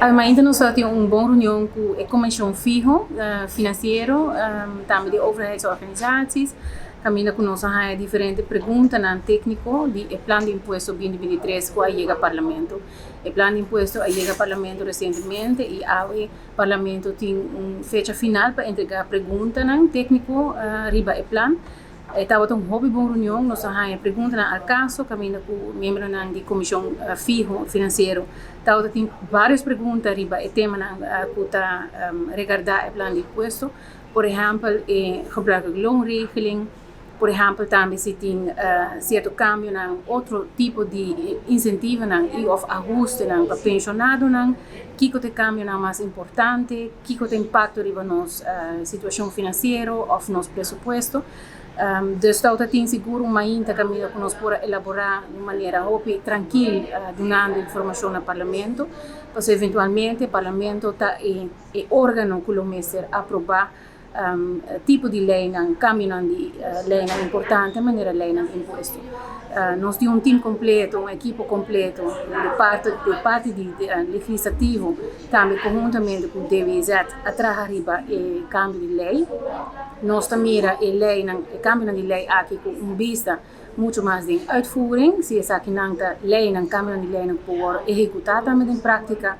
Ainda nós temos uma boa reunião com a Comissão Fijo Financeiro, também de overheidsorganisaties. Caminha com nós a diferentes perguntas na técnico de plano de imposto 2023 que chega ao Parlamento. O plano de imposto chega ao Parlamento recentemente e o Parlamento tem uma fecha final para entregar perguntas na técnico riba o plano. Estava uma boa reunião, nós temos perguntas ao caso, caminha com membros da Comissão Fijo Financeiro. Estava tem várias perguntas riba o tema que está regardar o plano de imposto. Por exemplo, gebruikelijke loonregeling. Por exemplo, também se tem certo câmbio em outro tipo de incentivo e ou ajuste para pensionado, que o câmbio é mais importante, que o impacto riba nossa situação financeira ou nosso presupuesto. Dus dat tem seguro uma inta caminho que nós podemos elaborar de maneira tranquila, dando informação ao Parlamento, pois eventualmente o Parlamento está é órgão que o mestre aprovar tipo de lei, cambio de lei importante, maneira lei imposto. Nós temos time completo, equipe completo, de parte de legislativo, também conjuntamente com o DWZ, a trabalhar o cambio de lei. Nós também o cambio de lei aqui com vista muito mais de uitvoering, se essa que não lei, cambio de lei não pode executar também em prática.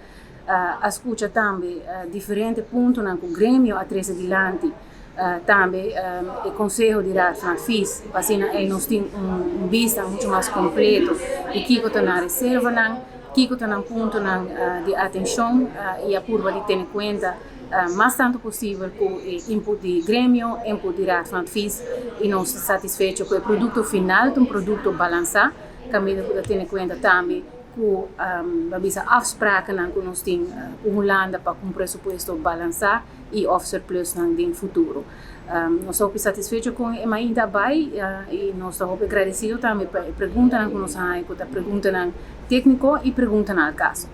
Escuta também diferentes pontos com o grêmio a trazer adiante, também o Conselho de Raad van Advies, assim nós temos vista muito mais completo de que está na reserva, que está na ponto de atenção e a curva de ter em conta mais tanto possível com o input de grêmio, input de Raad van Advies e nós satisfeitos com o produto final, um produto balançado, que a ter em conta também com afspraken que nós temos com a Holanda para um presupuesto balançado e of surplus no futuro. Nós estamos satisfeitos com a ainda vai e nós estamos agradecidos também pela pergunta que nós temos, pergunta técnico e pergunta no caso.